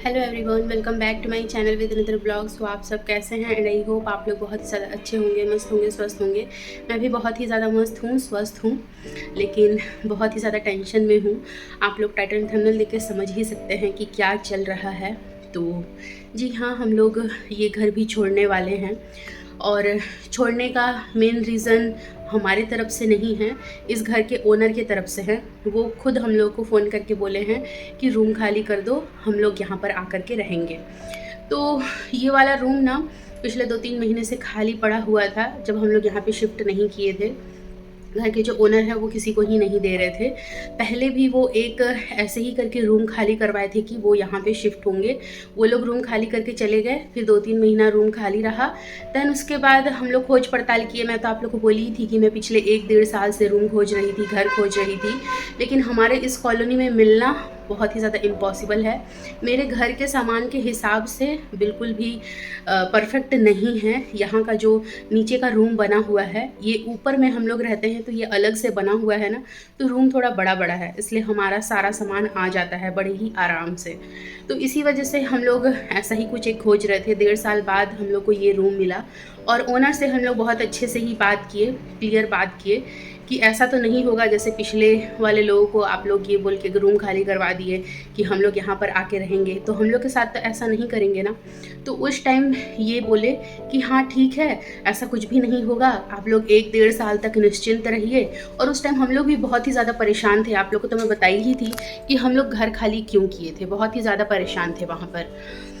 Hello everyone, welcome back to my channel with another blog. So आप सब कैसे हैं? एंड आई होप आप लोग बहुत ही ज़्यादा अच्छे होंगे, मस्त होंगे, स्वस्थ होंगे। मैं भी बहुत ही ज़्यादा मस्त हूँ, स्वस्थ हूँ, लेकिन बहुत ही ज़्यादा टेंशन में हूँ। आप लोग टाइटल थंबनेल देख के समझ ही सकते हैं कि क्या चल रहा है। तो जी हाँ, हम लोग ये घर भी छोड़ने वाले हैं और छोड़ने का मेन रीज़न हमारी तरफ से नहीं है, इस घर के ओनर की तरफ से है। वो खुद हम लोग को फ़ोन करके बोले हैं कि रूम खाली कर दो, हम लोग यहाँ पर आकर के रहेंगे। तो ये वाला रूम ना पिछले 2-3 महीने से खाली पड़ा हुआ था, जब हम लोग यहाँ पे शिफ्ट नहीं किए थे। घर के जो ओनर हैं वो किसी को ही नहीं दे रहे थे। पहले भी वो एक ऐसे ही करके रूम खाली करवाए थे कि वो यहाँ पे शिफ्ट होंगे। वो लोग रूम खाली करके चले गए, फिर 2-3 महीना रूम खाली रहा। देन उसके बाद हम लोग खोज पड़ताल किए। मैं तो आप लोग को बोली ही थी कि मैं पिछले 1-1.5 साल से रूम खोज रही थी, घर खोज रही थी, लेकिन हमारे इस कॉलोनी में मिलना बहुत ही ज़्यादा इम्पॉसिबल है। मेरे घर के सामान के हिसाब से बिल्कुल भी परफेक्ट नहीं है। यहाँ का जो नीचे का रूम बना हुआ है, ये ऊपर में हम लोग रहते हैं तो ये अलग से बना हुआ है ना, तो रूम थोड़ा बड़ा बड़ा है, इसलिए हमारा सारा सामान आ जाता है बड़े ही आराम से। तो इसी वजह से हम लोग ऐसा ही कुछ एक खोज रहे थे। 1.5 साल बाद हम लोग को ये रूम मिला और ओनर से हम लोग बहुत अच्छे से ही बात किए, क्लियर बात किए कि ऐसा तो नहीं होगा जैसे पिछले वाले लोगों को आप लोग ये बोल के रूम खाली करवा दिए कि हम लोग यहाँ पर आके रहेंगे, तो हम लोग के साथ तो ऐसा नहीं करेंगे ना। तो उस टाइम ये बोले कि हाँ ठीक है, ऐसा कुछ भी नहीं होगा, आप लोग 1-1.5 साल तक निश्चिंत रहिए। और उस टाइम हम लोग भी बहुत ही ज़्यादा परेशान थे। आप लोग को तो मैं बताई ही थी कि हम लोग घर खाली क्यों किए थे, बहुत ही ज़्यादा परेशान थे वहाँ पर।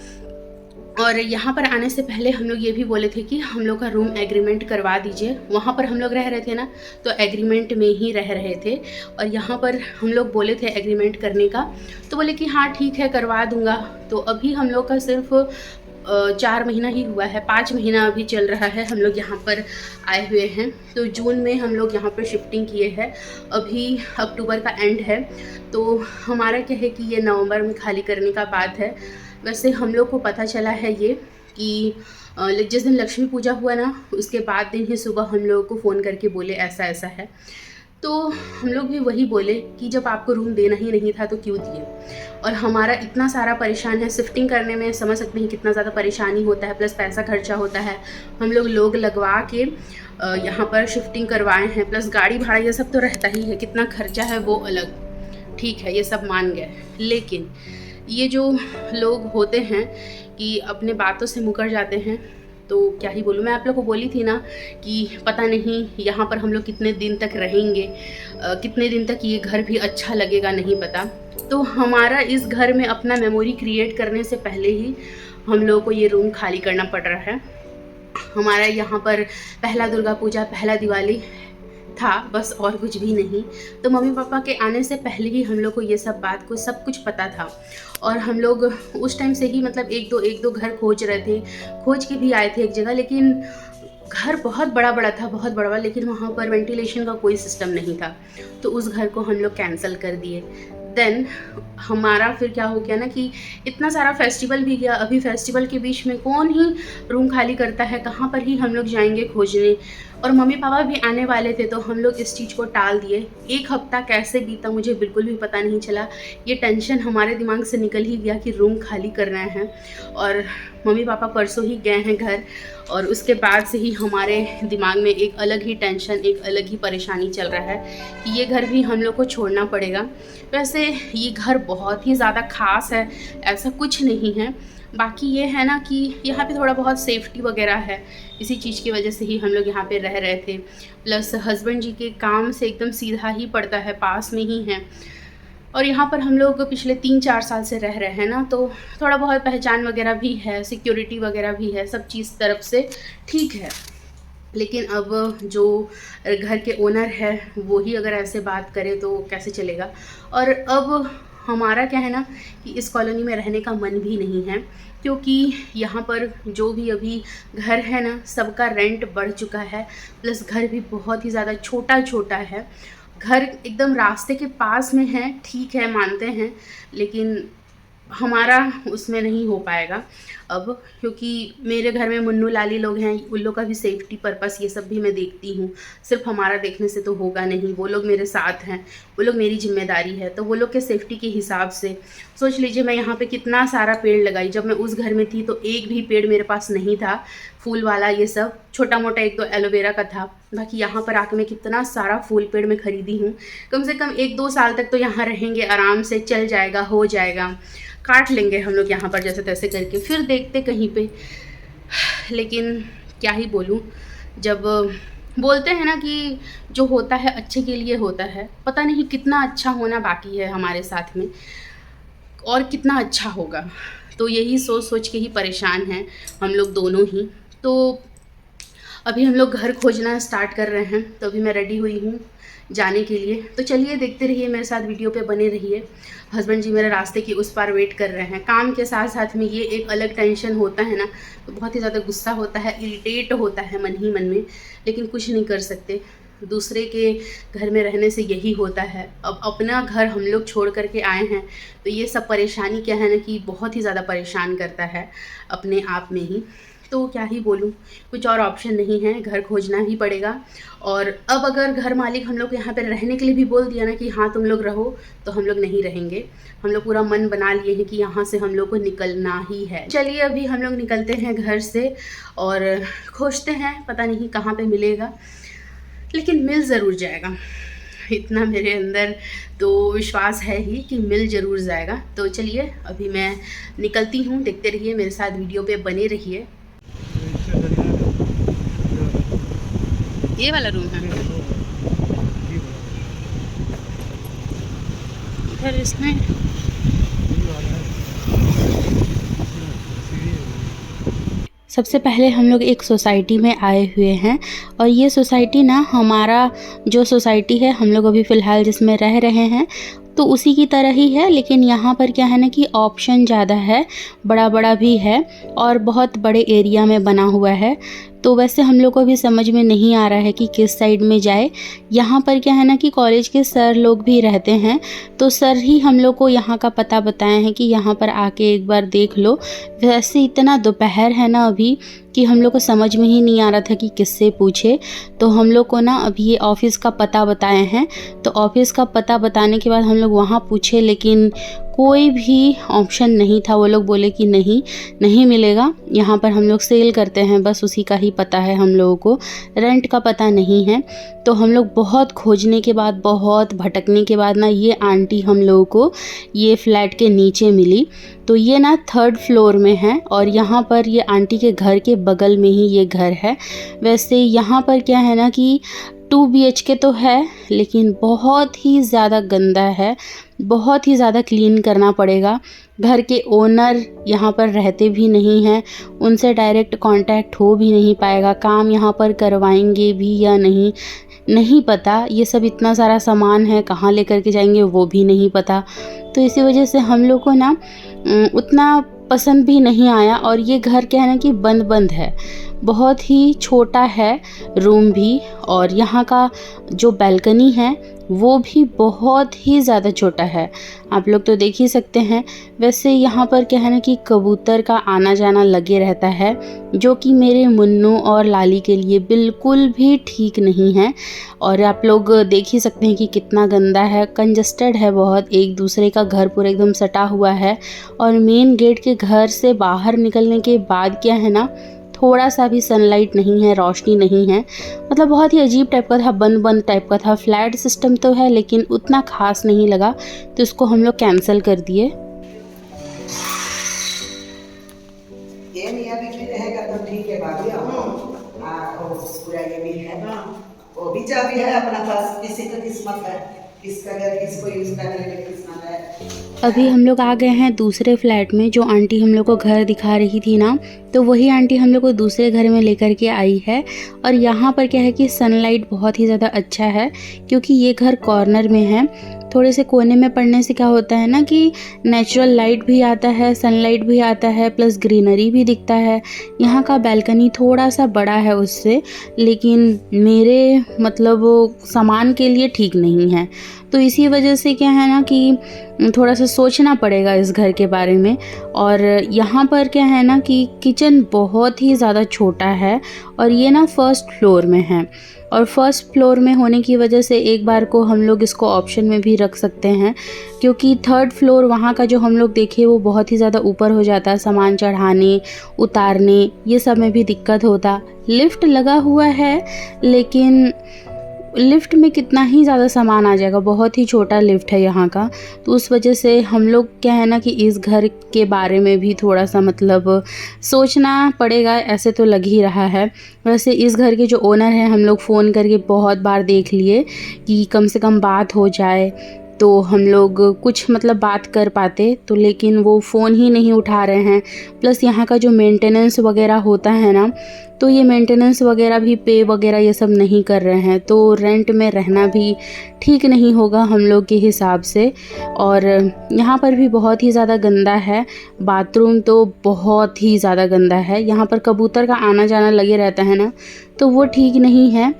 और यहाँ पर आने से पहले हम लोग ये भी बोले थे कि हम लोग का रूम एग्रीमेंट करवा दीजिए। वहाँ पर हम लोग रह रहे थे ना, तो एग्रीमेंट में ही रह रहे थे। और यहाँ पर हम लोग बोले थे एग्रीमेंट करने का, तो बोले कि हाँ ठीक है, करवा दूँगा। तो अभी हम लोग का सिर्फ 4 महीना ही हुआ है, 5 महीना अभी चल रहा है हम लोग यहाँ पर आए हुए हैं। तो जून में हम लोग यहाँ पर शिफ्टिंग किए हैं, अभी अक्टूबर का एंड है। तो हमारा क्या है कि ये नवंबर में खाली करने का बात है। वैसे हम लोग को पता चला है ये कि जिस दिन लक्ष्मी पूजा हुआ ना, उसके बाद दिन ही सुबह हम लोगों को फ़ोन करके बोले ऐसा ऐसा है। तो हम लोग भी वही बोले कि जब आपको रूम देना ही नहीं था तो क्यों दिए। और हमारा इतना सारा परेशान है शिफ्टिंग करने में, समझ सकते हैं कितना ज़्यादा परेशानी होता है, प्लस पैसा खर्चा होता है। हम लोग लगवा के यहाँ पर शिफ्टिंग करवाए हैं, प्लस गाड़ी भाड़ा ये सब तो रहता ही है, कितना खर्चा है वो अलग। ठीक है, ये सब मान गए, लेकिन ये जो लोग होते हैं कि अपने बातों से मुकर जाते हैं, तो क्या ही बोलूँ। मैं आप लोग को बोली थी ना कि पता नहीं यहाँ पर हम लोग कितने दिन तक रहेंगे, कितने दिन तक ये घर भी अच्छा लगेगा नहीं पता। तो हमारा इस घर में अपना मेमोरी क्रिएट करने से पहले ही हम लोगों को ये रूम खाली करना पड़ रहा है। हमारा यहाँ पर पहला दुर्गा पूजा, पहला दिवाली था, बस और कुछ भी नहीं। तो मम्मी पापा के आने से पहले ही हम लोग को ये सब बात को सब कुछ पता था। और हम लोग उस टाइम से ही मतलब एक दो घर खोज रहे थे, खोज के भी आए थे एक जगह, लेकिन घर बहुत बड़ा बड़ा था, बहुत बड़ा बड़ा, लेकिन वहाँ पर वेंटिलेशन का कोई सिस्टम नहीं था। तो उस घर को हम लोग कैंसिल कर दिए। देन हमारा फिर क्या हो गया ना कि इतना सारा फेस्टिवल भी गया। अभी फेस्टिवल के बीच में कौन ही रूम खाली करता है, कहाँ पर ही हम लोग जाएंगे खोजने। और मम्मी पापा भी आने वाले थे, तो हम लोग इस चीज़ को टाल दिए। 1 हफ्ता कैसे बीता मुझे बिल्कुल भी पता नहीं चला। ये टेंशन हमारे दिमाग से निकल ही गया कि रूम खाली कर रहे हैं। और मम्मी पापा परसों ही गए हैं घर, और उसके बाद से ही हमारे दिमाग में एक अलग ही टेंशन, एक अलग ही परेशानी चल रहा है कि ये घर भी हम लोग को छोड़ना पड़ेगा। वैसे ये घर बहुत ही ज़्यादा ख़ास है, ऐसा कुछ नहीं है। बाकी ये है ना कि यहाँ पे थोड़ा बहुत सेफ्टी वगैरह है, इसी चीज़ की वजह से ही हम लोग यहाँ पे रह रहे थे। प्लस हस्बैंड जी के काम से एकदम सीधा ही पड़ता है, पास में ही है। और यहाँ पर हम लोग पिछले 3-4 साल से रह रहे हैं ना, तो थोड़ा बहुत पहचान वगैरह भी है, सिक्योरिटी वगैरह भी है, सब चीज़ तरफ से ठीक है। लेकिन अब जो घर के ओनर है वो ही अगर ऐसे बात करे तो कैसे चलेगा। और अब हमारा क्या है ना कि इस कॉलोनी में रहने का मन भी नहीं है, क्योंकि यहाँ पर जो भी अभी घर है ना, सबका रेंट बढ़ चुका है। प्लस घर भी बहुत ही ज़्यादा छोटा छोटा है। घर एकदम रास्ते के पास में है, ठीक है, मानते हैं, लेकिन हमारा उसमें नहीं हो पाएगा अब, क्योंकि मेरे घर में मुन्नू लाली लोग हैं, उन लोग का भी सेफ्टी पर्पस ये सब भी मैं देखती हूँ। सिर्फ हमारा देखने से तो होगा नहीं, वो लोग मेरे साथ हैं, वो लोग मेरी जिम्मेदारी है। तो वो लोग के सेफ्टी के हिसाब से सोच लीजिए मैं यहाँ पे कितना सारा पेड़ लगाई। जब मैं उस घर में थी तो एक भी पेड़ मेरे पास नहीं था फूल वाला, ये सब छोटा मोटा एक दो एलोवेरा का था। बाकी यहाँ पर आके मैं कितना सारा फूल पेड़ मैं खरीदी हूँ। कम से कम 1-2 साल तक तो यहाँ रहेंगे आराम से, चल जाएगा, हो जाएगा, काट लेंगे हम लोग यहाँ पर जैसे तैसे करके, फिर देखते कहीं पे। लेकिन क्या ही बोलूँ, जब बोलते हैं ना कि जो होता है अच्छे के लिए होता है, पता नहीं कितना अच्छा होना बाकी है हमारे साथ में और कितना अच्छा होगा। तो यही सोच सोच के ही परेशान हैं हम लोग दोनों ही। तो अभी हम लोग घर खोजना स्टार्ट कर रहे हैं, तो अभी मैं रेडी हुई हूँ जाने के लिए। तो चलिए देखते रहिए, मेरे साथ वीडियो पे बने रहिए। हस्बैंड जी मेरे रास्ते की उस पार वेट कर रहे हैं। काम के साथ साथ में ये एक अलग टेंशन होता है ना, तो बहुत ही ज़्यादा गुस्सा होता है, इरिटेट होता है मन ही मन में, लेकिन कुछ नहीं कर सकते। दूसरे के घर में रहने से यही होता है। अब अपना घर हम लोग छोड़ करके आए हैं, तो ये सब परेशानी क्या है ना कि बहुत ही ज़्यादा परेशान करता है अपने आप में ही। तो क्या ही बोलूँ, कुछ और ऑप्शन नहीं है, घर खोजना ही पड़ेगा। और अब अगर घर मालिक हम लोग यहाँ पर रहने के लिए भी बोल दिया ना कि हाँ तुम लोग रहो, तो हम लोग नहीं रहेंगे। हम लोग पूरा मन बना लिए हैं कि यहाँ से हम लोग को निकलना ही है। चलिए अभी हम लोग निकलते हैं घर से और खोजते हैं, पता नहीं कहाँ पे मिलेगा, लेकिन मिल ज़रूर जाएगा। इतना मेरे अंदर तो विश्वास है ही कि मिल ज़रूर जाएगा। तो चलिए अभी मैं निकलती हूँ, देखते रहिए, मेरे साथ वीडियो पे बने रहिए। ये वाला रूम है इधर, इसमें सबसे पहले हम लोग एक सोसाइटी में आए हुए हैं और ये सोसाइटी ना, हमारा जो सोसाइटी है हम लोग अभी फ़िलहाल जिसमें रह रहे हैं तो उसी की तरह ही है, लेकिन यहाँ पर क्या है ना कि ऑप्शन ज़्यादा है, बड़ा बड़ा भी है और बहुत बड़े एरिया में बना हुआ है। तो वैसे हम लोग को भी समझ में नहीं आ रहा है कि किस साइड में जाए। यहाँ पर क्या है ना कि कॉलेज के सर लोग भी रहते हैं, तो सर ही हम लोग को यहाँ का पता बताए हैं कि यहाँ पर आके एक बार देख लो। वैसे इतना दोपहर है ना अभी कि हम लोग को समझ में ही नहीं आ रहा था कि किससे पूछे। तो हम लोग को ना अभी ये ऑफ़िस का पता बताए हैं, तो ऑफ़िस का पता बताने के बाद हम लोग वहाँ पूछे, लेकिन कोई भी ऑप्शन नहीं था। वो लोग बोले कि नहीं मिलेगा, यहाँ पर हम लोग सेल करते हैं, बस उसी का ही पता है हम लोगों को, रेंट का पता नहीं है। तो हम लोग बहुत खोजने के बाद, बहुत भटकने के बाद ना ये आंटी हम लोगों को ये फ्लैट के नीचे मिली। तो ये ना 3rd फ्लोर में है और यहाँ पर ये आंटी के घर के बगल में ही ये घर है। वैसे यहाँ पर क्या है ना कि 2 BHK तो है, लेकिन बहुत ही ज़्यादा गंदा है, बहुत ही ज़्यादा क्लीन करना पड़ेगा। घर के ओनर यहाँ पर रहते भी नहीं हैं, उनसे डायरेक्ट कांटेक्ट हो भी नहीं पाएगा। काम यहाँ पर करवाएंगे भी या नहीं पता। ये सब इतना सारा सामान है, कहाँ लेकर के जाएंगे वो भी नहीं पता। तो इसी वजह से हम लोग को ना उतना पसंद भी नहीं आया। और ये घर क्या है ना कि बंद है, बहुत ही छोटा है रूम भी, और यहाँ का जो बैल्कनी है वो भी बहुत ही ज़्यादा छोटा है, आप लोग तो देख ही सकते हैं। वैसे यहाँ पर क्या है ना कि कबूतर का आना जाना लगे रहता है, जो कि मेरे मुन्नू और लाली के लिए बिल्कुल भी ठीक नहीं है। और आप लोग देख ही सकते हैं कि कितना गंदा है, कंजस्टेड है बहुत, एक दूसरे का घर पूरा एकदम सटा हुआ है। और मेन गेट के घर से बाहर निकलने के बाद क्या है ना, थोड़ा सा भी सनलाइट नहीं है, रोशनी नहीं है। मतलब बहुत ही अजीब टाइप का था, बंद टाइप का था। फ्लैट सिस्टम तो है लेकिन उतना खास नहीं लगा, तो इसको हम लोग कैंसिल कर दिए। ये नहीं अभी भी रहेगा तो ठीक है भाभी। पूरा ये भी है, वो भी चाबी है अपना पास। किसी का किस्मत है, किसका घर किसको यूज करने की किस्मत है। अभी हम लोग आ गए हैं दूसरे फ्लैट में। जो आंटी हम लोग को घर दिखा रही थी ना, तो वही आंटी हम लोग को दूसरे घर में लेकर के आई है। और यहाँ पर क्या है कि सनलाइट बहुत ही ज़्यादा अच्छा है, क्योंकि ये घर कॉर्नर में है। थोड़े से कोने में पड़ने से क्या होता है ना कि नेचुरल लाइट भी आता है, सनलाइट भी आता है, प्लस ग्रीनरी भी दिखता है। यहाँ का बालकनी थोड़ा सा बड़ा है उससे, लेकिन मेरे मतलब सामान के लिए ठीक नहीं है। तो इसी वजह से क्या है ना कि थोड़ा सा सोचना पड़ेगा इस घर के बारे में। और यहाँ पर क्या है ना कि किचन बहुत ही ज़्यादा छोटा है और ये ना फर्स्ट फ्लोर में है, और फर्स्ट फ्लोर में होने की वजह से एक बार को हम लोग इसको ऑप्शन में भी रख सकते हैं, क्योंकि थर्ड फ्लोर वहाँ का जो हम लोग देखे वो बहुत ही ज़्यादा ऊपर हो जाता है, सामान चढ़ाने उतारने ये सब में भी दिक्कत होता। लिफ्ट लगा हुआ है, लेकिन लिफ्ट में कितना ही ज़्यादा सामान आ जाएगा, बहुत ही छोटा लिफ्ट है यहाँ का। तो उस वजह से हम लोग क्या है ना कि इस घर के बारे में भी थोड़ा सा मतलब सोचना पड़ेगा, ऐसे तो लग ही रहा है। वैसे इस घर के जो ओनर हैं हम लोग फ़ोन करके बहुत बार देख लिए कि कम से कम बात हो जाए तो हम लोग कुछ मतलब बात कर पाते, तो लेकिन वो फ़ोन ही नहीं उठा रहे हैं। प्लस यहाँ का जो मेंटेनेंस वगैरह होता है ना, तो ये मेंटेनेंस वगैरह भी पे वगैरह ये सब नहीं कर रहे हैं, तो रेंट में रहना भी ठीक नहीं होगा हम लोग के हिसाब से। और यहाँ पर भी बहुत ही ज़्यादा गंदा है, बाथरूम तो बहुत ही ज़्यादा गंदा है। यहाँ पर कबूतर का आना जाना लगे रहता है ना, तो वो ठीक नहीं है,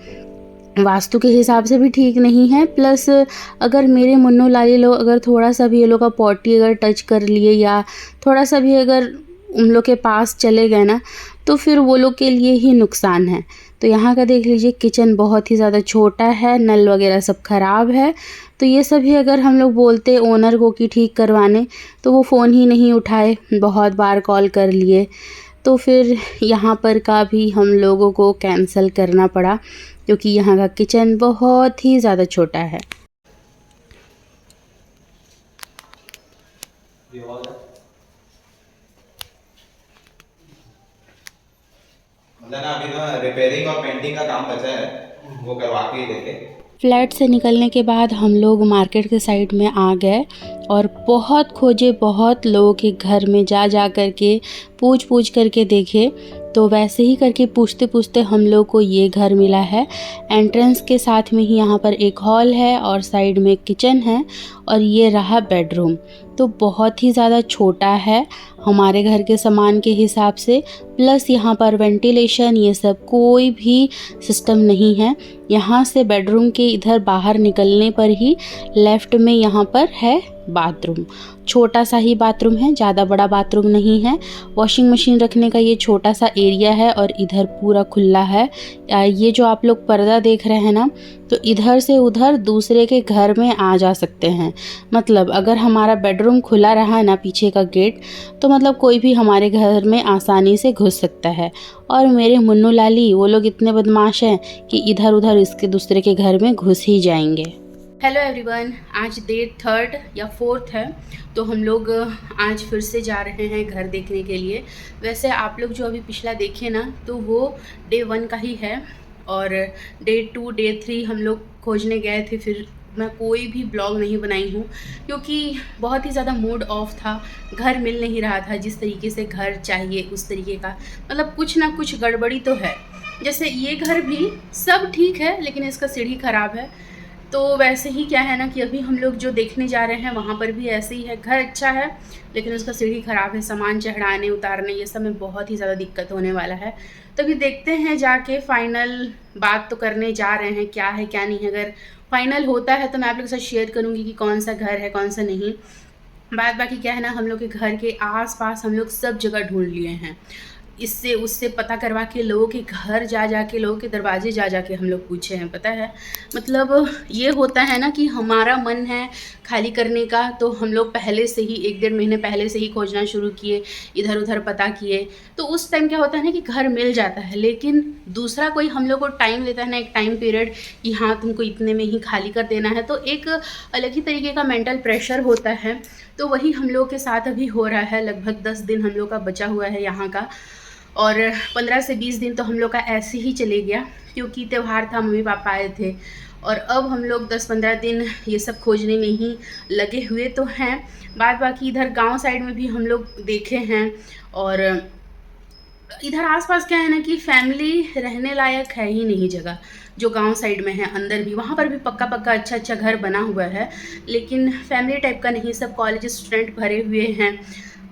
वास्तु के हिसाब से भी ठीक नहीं है। प्लस अगर मेरे मुन्नू लाली लोग अगर थोड़ा सा भी ये लोग का पॉटी अगर टच कर लिए या थोड़ा सा भी अगर उन लोग के पास चले गए ना, तो फिर वो लोग के लिए ही नुकसान है। तो यहाँ का देख लीजिए, किचन बहुत ही ज़्यादा छोटा है, नल वगैरह सब ख़राब है। तो ये सभी अगर हम लोग बोलते ओनर को कि ठीक करवाने, तो वो फ़ोन ही नहीं उठाए, बहुत बार कॉल कर लिए, तो फिर यहाँ पर का भी हम लोगों को कैंसिल करना पड़ा, क्योंकि यहाँ का किचन बहुत ही ज़्यादा छोटा है। मतलब ना अभी ना रिपेयरिंग और पेंटिंग का काम बचा है, वो करवा के ही देंगे। फ्लैट से निकलने के बाद हम लोग मार्केट के साइड में आ गए और बहुत खोजे, बहुत लोगों के घर में जा जा कर के पूछ करके देखे। तो वैसे ही करके पूछते पूछते हम लोग को ये घर मिला है। एंट्रेंस के साथ में ही यहाँ पर एक हॉल है और साइड में किचन है, और ये रहा बेडरूम। तो बहुत ही ज़्यादा छोटा है हमारे घर के सामान के हिसाब से। प्लस यहाँ पर वेंटिलेशन ये सब कोई भी सिस्टम नहीं है। यहाँ से बेडरूम के इधर बाहर निकलने पर ही लेफ़्ट में यहाँ पर है बाथरूम। छोटा सा ही बाथरूम है, ज़्यादा बड़ा बाथरूम नहीं है। वॉशिंग मशीन रखने का ये छोटा सा एरिया है और इधर पूरा खुला है। ये जो आप लोग पर्दा देख रहे हैं ना, तो इधर से उधर दूसरे के घर में आ जा सकते हैं। मतलब अगर हमारा बेडरूम खुला रहा ना पीछे का गेट, तो मतलब कोई भी हमारे घर में आसानी से घुस सकता है। और मेरे मुन्नू लाली वो लोग इतने बदमाश हैं कि इधर उधर इसके दूसरे के घर में घुस ही जाएंगे। हेलो एवरीवन, आज डे 3 या 4 है, तो हम लोग आज फिर से जा रहे हैं घर देखने के लिए। वैसे आप लोग जो अभी पिछला देखे ना, तो वो डे 1 का ही है, और डे 2 डे 3 हम लोग खोजने गए थे। फिर मैं कोई भी ब्लॉग नहीं बनाई हूँ, क्योंकि बहुत ही ज़्यादा मूड ऑफ था, घर मिल नहीं रहा था जिस तरीके से घर चाहिए उस तरीके का। मतलब कुछ ना कुछ गड़बड़ी तो है। जैसे ये घर भी सब ठीक है, लेकिन इसका सीढ़ी ख़राब है। तो वैसे ही क्या है ना कि अभी हम लोग जो देखने जा रहे हैं वहाँ पर भी ऐसे ही है। घर अच्छा है, लेकिन उसका सीढ़ी ख़राब है, सामान चढ़ाने उतारने ये सब में बहुत ही ज़्यादा दिक्कत होने वाला है। तो अभी देखते हैं, जाके फाइनल बात तो करने जा रहे हैं क्या है क्या नहीं है। अगर फाइनल होता है तो मैं आप लोगों के साथ शेयर करूँगी कि कौन सा घर है कौन सा नहीं। बाकी क्या है ना, हम लोग के घर के आस-पास हम लोग सब जगह ढूंढ लिए हैं, इससे उससे पता करवा के, लोगों के घर जा के, लोगों के दरवाजे जा के हम लोग पूछे हैं। पता है, मतलब ये होता है ना कि हमारा मन है खाली करने का, तो हम लोग पहले से ही 1-1.5 महीने पहले से ही खोजना शुरू किए, इधर उधर पता किए। तो उस टाइम क्या होता है ना कि घर मिल जाता है, लेकिन दूसरा कोई हम लोग को टाइम लेता है ना, एक टाइम पीरियड कि हाँ तुमको इतने में ही खाली कर देना है, तो एक अलग ही तरीके का मेंटल प्रेशर होता है। तो वही हम लोग के साथ अभी हो रहा है। लगभग 10 दिन हम लोग का बचा हुआ है यहाँ का, और 15 से 20 दिन तो हम लोग का ऐसे ही चले गया, क्योंकि त्यौहार था, मम्मी पापा आए थे। और अब हम लोग 10-15 दिन ये सब खोजने में ही लगे हुए तो हैं। बाकी इधर गांव साइड में भी हम लोग देखे हैं, और इधर आसपास क्या है ना कि फैमिली रहने लायक है ही नहीं जगह, जो गांव साइड में है अंदर भी, वहाँ पर भी पक्का पक्का अच्छा अच्छा घर बना हुआ है, लेकिन फैमिली टाइप का नहीं, सब कॉलेज स्टूडेंट भरे हुए हैं,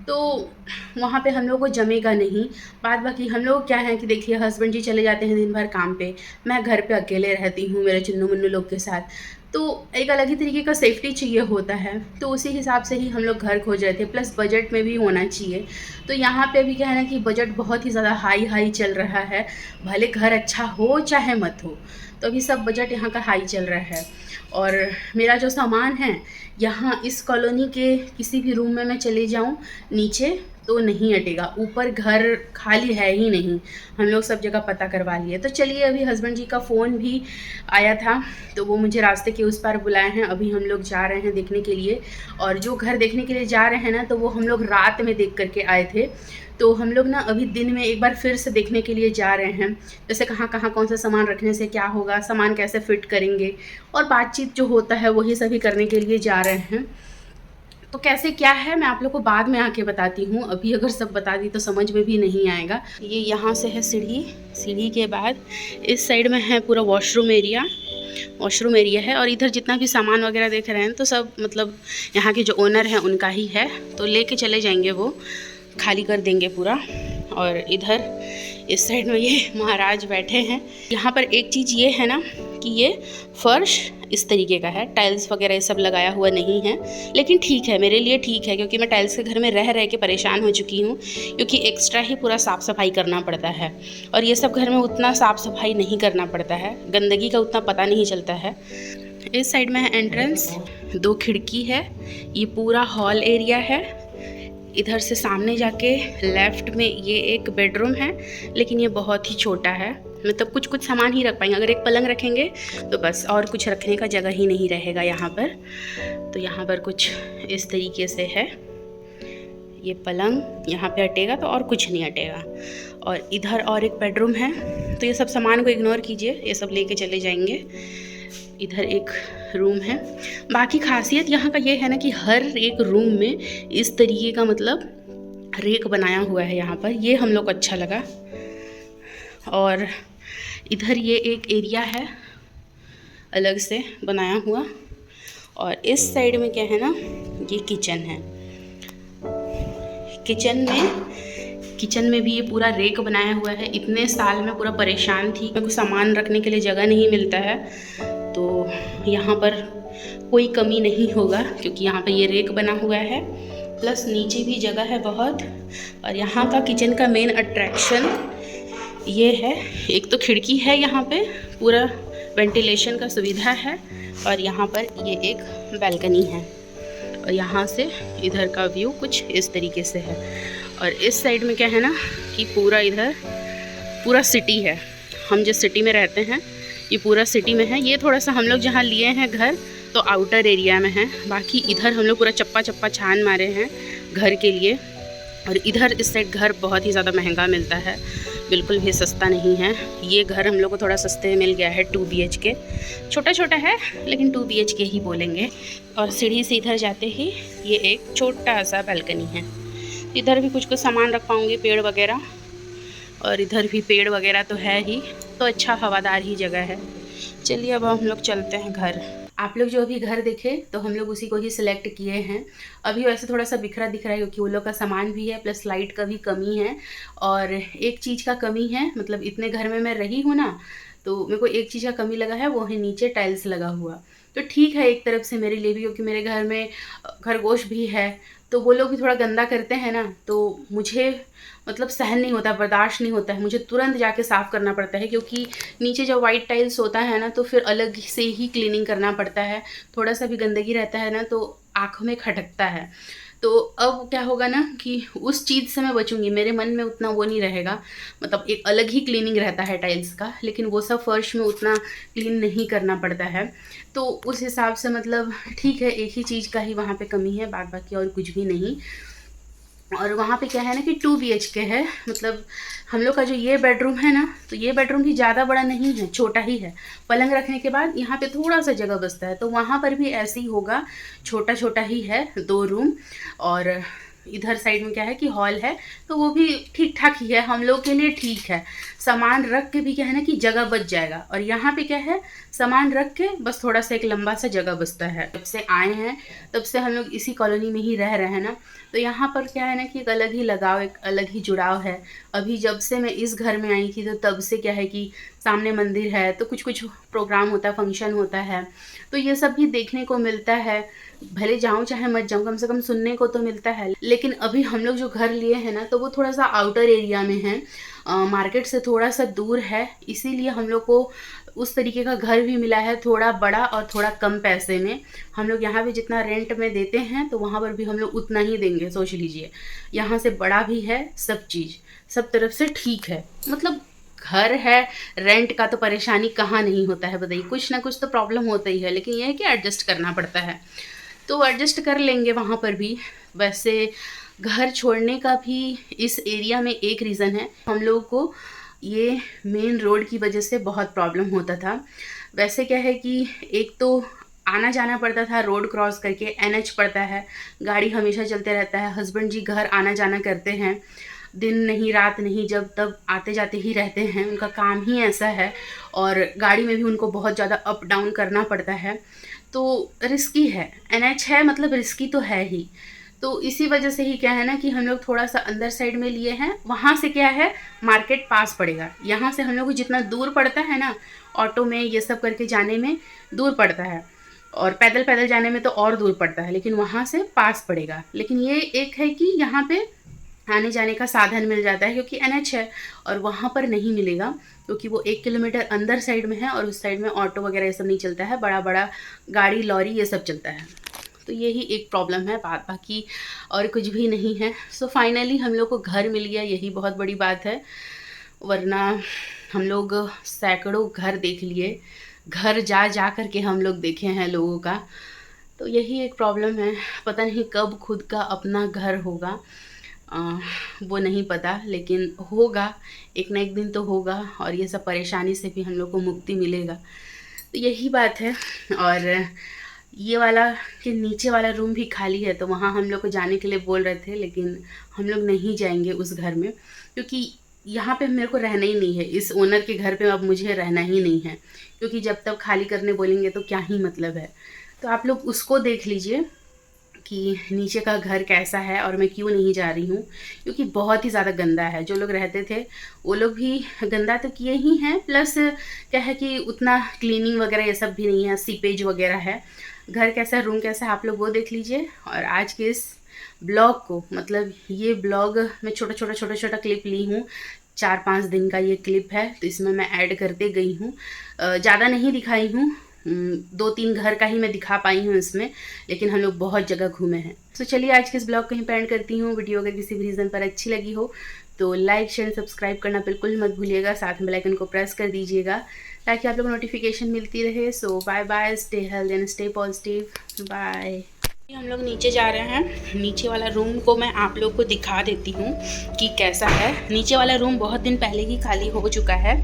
तो वहाँ पे हम लोग को जमेगा नहीं। बाद बाकी हम लोग क्या है कि देखिए हस्बैंड जी चले जाते हैं दिन भर काम पे, मैं घर पे अकेले रहती हूँ मेरे चुन्नू मुन्नू लोग के साथ, तो एक अलग ही तरीके का सेफ्टी चाहिए होता है, तो उसी हिसाब से ही हम लोग घर खोज रहे थे, प्लस बजट में भी होना चाहिए। तो यहाँ पे भी क्या है ना कि बजट बहुत ही ज़्यादा हाई हाई चल रहा है, भले घर अच्छा हो चाहे मत हो, तो अभी सब बजट यहाँ का हाई चल रहा है। और मेरा जो सामान है यहाँ इस कॉलोनी के किसी भी रूम में मैं चले जाऊँ नीचे तो नहीं अटेगा, ऊपर घर खाली है ही नहीं, हम लोग सब जगह पता करवा लिए। तो चलिए, अभी हस्बैंड जी का फ़ोन भी आया था, तो वो मुझे रास्ते के उस पार बुलाए हैं, अभी हम लोग जा रहे हैं देखने के लिए। और जो घर देखने के लिए जा रहे हैं ना, तो वो हम लोग रात में देख करके आए थे, तो हम लोग ना अभी दिन में एक बार फिर से देखने के लिए जा रहे हैं, जैसे कहाँ कहाँ कौन सा सामान रखने से क्या होगा, सामान कैसे फिट करेंगे, और बातचीत जो होता है वही सभी करने के लिए जा रहे हैं। तो कैसे क्या है मैं आप लोग को बाद में आके बताती हूँ, अभी अगर सब बता दी तो समझ में भी नहीं आएगा। ये यहाँ से है सीढ़ी, सीढ़ी के बाद इस साइड में है पूरा वॉशरूम एरिया, वॉशरूम एरिया है, और इधर जितना भी सामान वगैरह देख रहे हैं तो सब मतलब यहाँ के जो ओनर हैं उनका ही है, तो लेके चले जाएंगे, वो खाली कर देंगे पूरा। और इधर इस साइड में ये महाराज बैठे हैं। यहाँ पर एक चीज़ ये है ना कि ये फर्श इस तरीके का है, टाइल्स वगैरह ये सब लगाया हुआ नहीं है, लेकिन ठीक है, मेरे लिए ठीक है, क्योंकि मैं टाइल्स के घर में रह के परेशान हो चुकी हूँ, क्योंकि एक्स्ट्रा ही पूरा साफ़ सफाई करना पड़ता है, और ये सब घर में उतना साफ़ सफाई नहीं करना पड़ता है, गंदगी का उतना पता नहीं चलता है। इस साइड में है एंट्रेंस, 2 खिड़की है, ये पूरा हॉल एरिया है। इधर से सामने जाके लेफ़्ट में ये एक बेडरूम है, लेकिन ये बहुत ही छोटा है, मतलब कुछ कुछ सामान ही रख पाएंगे, अगर एक पलंग रखेंगे तो बस, और कुछ रखने का जगह ही नहीं रहेगा यहाँ पर। तो यहाँ पर कुछ इस तरीके से है, ये पलंग यहाँ पे हटेगा तो और कुछ नहीं हटेगा। और इधर और एक बेडरूम है, तो ये सब सामान को इग्नोर कीजिए, ये सब लेके चले जाएंगे। इधर एक रूम है। बाकी खासियत यहाँ का ये है ना कि हर एक रूम में इस तरीके का मतलब रेक बनाया हुआ है यहाँ पर, ये हम लोग को अच्छा लगा। और इधर ये एक एरिया है अलग से बनाया हुआ, और इस साइड में क्या है ना, ये किचन है। किचन में भी ये पूरा रेक बनाया हुआ है। इतने साल में पूरा परेशान थी, मेरे को सामान रखने के लिए जगह नहीं मिलता है, तो यहाँ पर कोई कमी नहीं होगा, क्योंकि यहाँ पे ये रेक बना हुआ है, प्लस नीचे भी जगह है बहुत। और यहाँ का किचन का मेन अट्रैक्शन ये है, एक तो खिड़की है यहाँ पे, पूरा वेंटिलेशन का सुविधा है, और यहाँ पर ये एक बैल्कनी है, और यहाँ से इधर का व्यू कुछ इस तरीके से है। और इस साइड में क्या है ना कि पूरा इधर पूरा सिटी है, हम जिस सिटी में रहते हैं ये पूरा सिटी में है। ये थोड़ा सा हम लोग जहाँ लिए हैं घर तो आउटर एरिया में है, बाकी इधर हम लोग पूरा चप्पा चप्पा छान मारे हैं घर के लिए। और इधर इस साइड घर बहुत ही ज़्यादा महंगा मिलता है, बिल्कुल भी सस्ता नहीं है। ये घर हम लोग को थोड़ा सस्ते में मिल गया है, 2 BHK, छोटा छोटा है लेकिन 2 BHK ही बोलेंगे। और सीढ़ी से इधर जाते ही ये एक छोटा सा बालकनी है, इधर भी कुछ सामान रख पाऊँगी, पेड़ वगैरह, और इधर भी पेड़ वगैरह तो है ही, तो अच्छा हवादार ही जगह है। चलिए अब हम लोग चलते हैं घर। आप लोग जो अभी घर देखे तो हम लोग उसी को ही सिलेक्ट किए हैं। अभी वैसे थोड़ा सा बिखरा दिख रहा है, क्योंकि वो लोग का सामान भी है, प्लस लाइट का भी कमी है। और एक चीज़ का कमी है, मतलब इतने घर में मैं रही हूँ ना, तो मेरे को एक चीज़ का कमी लगा है, वो है नीचे टाइल्स लगा हुआ। तो ठीक है एक तरफ से मेरे लिए भी, क्योंकि मेरे घर में खरगोश भी है, तो वो लोग भी थोड़ा गंदा करते हैं ना, तो मुझे मतलब सहन नहीं होता, बर्दाश्त नहीं होता है, मुझे तुरंत जाके साफ़ करना पड़ता है, क्योंकि नीचे जब वाइट टाइल्स होता है ना तो फिर अलग से ही क्लीनिंग करना पड़ता है। थोड़ा सा भी गंदगी रहता है ना तो आँखों में खटकता है। तो अब क्या होगा ना कि उस चीज़ से मैं बचूंगी, मेरे मन में उतना वो नहीं रहेगा, मतलब एक अलग ही क्लीनिंग रहता है टाइल्स का, लेकिन वो सब फर्श में उतना क्लीन नहीं करना पड़ता है। तो उस हिसाब से मतलब ठीक है, एक ही चीज़ का ही वहाँ पे कमी है, बाकी और कुछ भी नहीं। और वहाँ पे क्या है ना कि 2 BHK है, मतलब हम लोग का जो ये बेडरूम है ना, तो ये बेडरूम भी ज़्यादा बड़ा नहीं है, छोटा ही है। पलंग रखने के बाद यहाँ पे थोड़ा सा जगह बचता है, तो वहाँ पर भी ऐसे ही होगा, छोटा छोटा ही है, 2 रूम। और इधर साइड में क्या है कि हॉल है, तो वो भी ठीक ठाक ही है, हम लोग के लिए ठीक है। सामान रख के भी क्या है ना कि जगह बच जाएगा। और यहाँ पे क्या है, सामान रख के बस थोड़ा सा एक लंबा सा जगह बचता है। जब से आए हैं तब से हम लोग इसी कॉलोनी में ही रह रहे हैं ना, तो यहाँ पर क्या है ना कि एक अलग ही लगाव, एक अलग ही जुड़ाव है। अभी जब से मैं इस घर में आई थी तो तब से क्या है कि सामने मंदिर है, तो कुछ कुछ प्रोग्राम होता है, फंक्शन होता है, तो ये सब भी देखने को मिलता है। भले जाऊँ चाहे मत जाऊँ, कम से कम सुनने को तो मिलता है। लेकिन अभी हम लोग जो घर लिए हैं ना, तो वो थोड़ा सा आउटर एरिया में है, मार्केट से थोड़ा सा दूर है, इसीलिए हम लोग को उस तरीके का घर भी मिला है, थोड़ा बड़ा और थोड़ा कम पैसे में। हम लोग यहाँ पे जितना रेंट में देते हैं तो वहाँ पर भी हम लोग उतना ही देंगे, सोच लीजिए। यहाँ से बड़ा भी है, सब चीज़ सब तरफ से ठीक है, मतलब घर है, रेंट का तो परेशानी कहाँ नहीं होता है बताइए, कुछ ना कुछ तो प्रॉब्लम होता ही है, लेकिन ये है कि एडजस्ट करना पड़ता है, तो एडजस्ट कर लेंगे वहाँ पर भी। वैसे घर छोड़ने का भी इस एरिया में एक रीज़न है, हम लोगों को ये मेन रोड की वजह से बहुत प्रॉब्लम होता था। वैसे क्या है कि एक तो आना जाना पड़ता था रोड क्रॉस करके, NH पड़ता है, गाड़ी हमेशा चलते रहता है, हस्बैंड जी घर आना जाना करते हैं, दिन नहीं रात नहीं, जब तब आते जाते ही रहते हैं, उनका काम ही ऐसा है। और गाड़ी में भी उनको बहुत ज़्यादा अप डाउन करना पड़ता है, तो रिस्की है। NH है मतलब रिस्की तो है ही। तो इसी वजह से ही क्या है ना कि हम लोग थोड़ा सा अंदर साइड में लिए हैं। वहाँ से क्या है, मार्केट पास पड़ेगा, यहाँ से हम लोग को जितना दूर पड़ता है ना, ऑटो में ये सब करके जाने में दूर पड़ता है, और पैदल पैदल जाने में तो और दूर पड़ता है, लेकिन वहाँ से पास पड़ेगा। लेकिन ये एक है कि यहाँ पे आने जाने का साधन मिल जाता है, क्योंकि NH है, और वहाँ पर नहीं मिलेगा, क्योंकि वो 1 किलोमीटर अंदर साइड में है, और उस साइड में ऑटो वगैरह ये सब नहीं चलता है, बड़ा बड़ा गाड़ी लॉरी ये सब चलता है। तो यही एक प्रॉब्लम है, बाकी और कुछ भी नहीं है। सो फाइनली हम लोग को घर मिल गया, यही बहुत बड़ी बात है, वरना हम लोग सैकड़ों घर देख लिए, घर जा जा कर के हम लोग देखे हैं लोगों का। तो यही एक प्रॉब्लम है, पता नहीं कब खुद का अपना घर होगा, वो नहीं पता, लेकिन होगा, एक ना एक दिन तो होगा, और ये सब परेशानी से भी हम लोग को मुक्ति मिलेगा। तो यही बात है। और ये वाला कि नीचे वाला रूम भी खाली है, तो वहाँ हम लोग को जाने के लिए बोल रहे थे, लेकिन हम लोग नहीं जाएंगे उस घर में, क्योंकि यहाँ पे मेरे को रहना ही नहीं है, इस ओनर के घर पे अब मुझे रहना ही नहीं है, क्योंकि जब तक खाली करने बोलेंगे तो क्या ही मतलब है। तो आप लोग उसको देख लीजिए कि नीचे का घर कैसा है, और मैं क्यों नहीं जा रही हूँ, क्योंकि बहुत ही ज़्यादा गंदा है। जो लोग रहते थे वो लोग भी गंदा तो किए ही हैं, प्लस क्या है कि उतना क्लीनिंग वगैरह ये सब भी नहीं है, सीपेज वगैरह है। घर कैसा, रूम कैसा है, आप लोग वो देख लीजिए। और आज के इस ब्लॉग को, मतलब ये ब्लॉग मैं छोटा क्लिप ली हूँ, 4-5 दिन का ये क्लिप है, तो इसमें मैं ऐड करते गई हूँ, ज़्यादा नहीं दिखाई हूँ, 2-3 घर का ही मैं दिखा पाई हूँ इसमें, लेकिन हम लोग बहुत जगह घूमे हैं। तो चलिए आज के इस ब्लॉग को यहीं पे एंड करती हूँ। वीडियो अगर किसी भी रीज़न पर अच्छी लगी हो तो लाइक शेयर सब्सक्राइब करना बिल्कुल मत भूलिएगा, साथ में बेल आइकन को प्रेस कर दीजिएगा ताकि आप लोग नोटिफिकेशन मिलती रहे। So bye bye, stay healthy and stay positive, bye. हम लोग नीचे जा रहे हैं, नीचे वाला रूम को मैं आप लोग को दिखा देती हूँ कि कैसा है। नीचे वाला रूम बहुत दिन पहले ही खाली हो चुका है,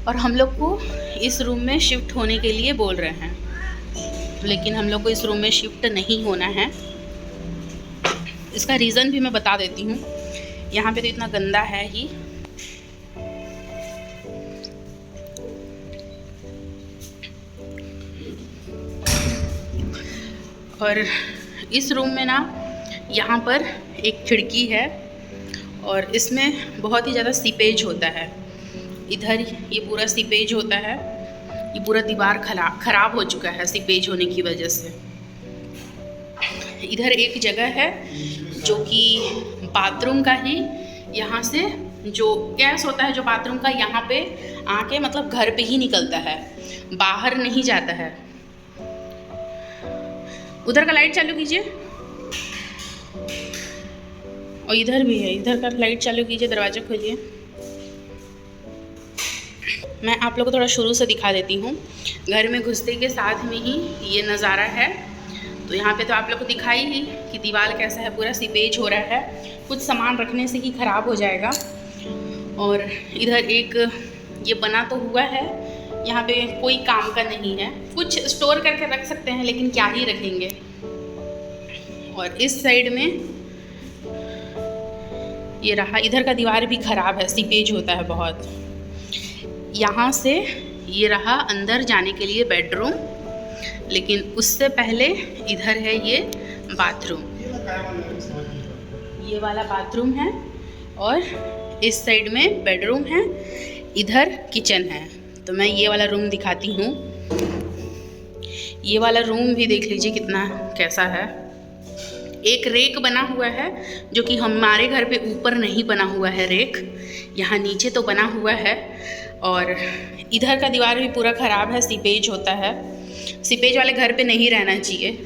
और हम लोग को इस रूम में शिफ्ट होने के लिए बोल रहे हैं, लेकिन हम लोग को इस रूम में शिफ्ट नहीं होना है। इसका रीज़न भी मैं बता देती हूँ। यहाँ पे तो इतना गंदा है ही, और इस रूम में ना यहाँ पर एक खिड़की है, और इसमें बहुत ही ज़्यादा सीपेज होता है। इधर ये पूरा सीपेज होता है, ये पूरा दीवार खराब हो चुका है सीपेज होने की वजह से। इधर एक जगह है जो कि बाथरूम का ही, यहाँ से जो गैस होता है जो बाथरूम का, यहाँ पे आके मतलब घर पे ही निकलता है, बाहर नहीं जाता है। उधर का लाइट चालू कीजिए, और इधर भी है, इधर का लाइट चालू कीजिए, दरवाज़ा खोलिए। मैं आप लोगों को थोड़ा शुरू से दिखा देती हूँ। घर में घुसते के साथ में ही ये नज़ारा है। तो यहाँ पे तो आप लोग को दिखाई ही कि दीवार कैसा है, पूरा सीपेज हो रहा है, कुछ सामान रखने से ही ख़राब हो जाएगा। और इधर एक ये बना तो हुआ है, यहाँ पे कोई काम का नहीं है, कुछ स्टोर करके रख सकते हैं, लेकिन क्या ही रखेंगे। और इस साइड में ये रहा, इधर का दीवार भी ख़राब है, सीपेज होता है बहुत। यहाँ से ये रहा अंदर जाने के लिए बेडरूम, लेकिन उससे पहले इधर है ये बाथरूम। ये वाला बाथरूम है और इस साइड में बेडरूम है, इधर किचन है। तो मैं ये वाला रूम दिखाती हूँ। ये वाला रूम भी देख लीजिए कितना कैसा है। एक रेक बना हुआ है जो कि हमारे घर पे ऊपर नहीं बना हुआ है रेक, यहाँ नीचे तो बना हुआ है। और इधर का दीवार भी पूरा ख़राब है, सीपेज होता है। सीपेज वाले घर पे नहीं रहना चाहिए,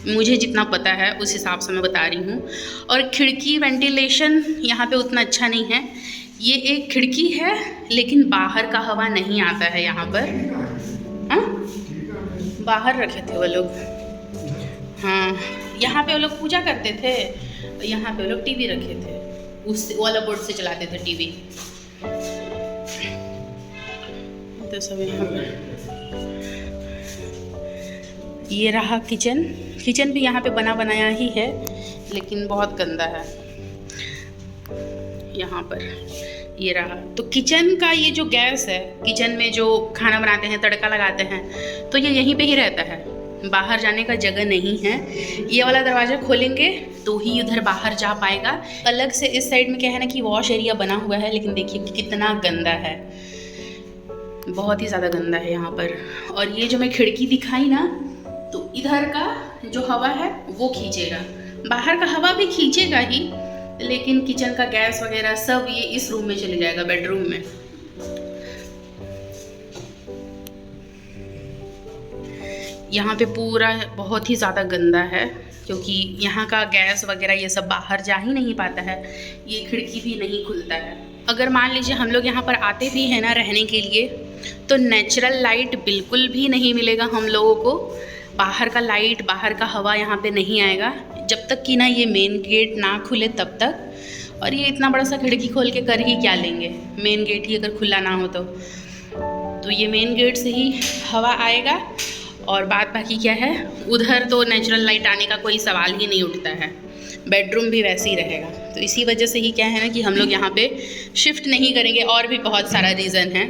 मुझे जितना पता है उस हिसाब से मैं बता रही हूँ। और खिड़की वेंटिलेशन यहाँ पे उतना अच्छा नहीं है। ये एक खिड़की है लेकिन बाहर का हवा नहीं आता है यहाँ पर। हाँ, बाहर रखे थे वो लोग। हाँ, यहाँ पे वो लोग पूजा करते थे, यहाँ पे वो लोग टीवी रखे थे, उस वाला बोर्ड से चलाते थे टीवी। तो सब यहाँ पे ये रहा किचन। किचन भी यहाँ पे बना बनाया ही है लेकिन बहुत गंदा है। यहाँ पर ये रहा। तो किचन का ये जो गैस है, किचन में जो खाना बनाते हैं, तड़का लगाते हैं, तो ये यहीं पे ही रहता है, बाहर जाने का जगह नहीं है। ये वाला दरवाज़ा खोलेंगे तो ही उधर बाहर जा पाएगा। अलग से इस साइड में क्या है ना कि वॉश एरिया बना हुआ है, लेकिन देखिए कितना गंदा है, बहुत ही ज़्यादा गंदा है यहाँ पर। और ये जो मैं खिड़की दिखाई ना, तो इधर का जो हवा है वो खींचेगा, बाहर का हवा भी खींचेगा ही, लेकिन किचन का गैस वगैरह सब ये इस रूम में चले जाएगा, बेडरूम में। यहाँ पे पूरा बहुत ही ज़्यादा गंदा है क्योंकि यहाँ का गैस वगैरह ये सब बाहर जा ही नहीं पाता है, ये खिड़की भी नहीं खुलता है। अगर मान लीजिए हम लोग यहाँ पर आते भी हैं ना रहने के लिए, तो नेचुरल लाइट बिल्कुल भी नहीं मिलेगा हम लोगों को। बाहर का लाइट, बाहर का हवा यहाँ पे नहीं आएगा जब तक कि ना ये मेन गेट ना खुले तब तक। और ये इतना बड़ा सा खिड़की खोल के कर ही क्या लेंगे, मेन गेट ही अगर खुला ना हो तो ये मेन गेट से ही हवा आएगा। और बात बाकी क्या है, उधर तो नेचुरल लाइट आने का कोई सवाल ही नहीं उठता है, बेडरूम भी वैसे ही रहेगा। तो इसी वजह से ही क्या है ना कि हम लोग यहाँ पे शिफ्ट नहीं करेंगे। और भी बहुत सारा रीज़न है।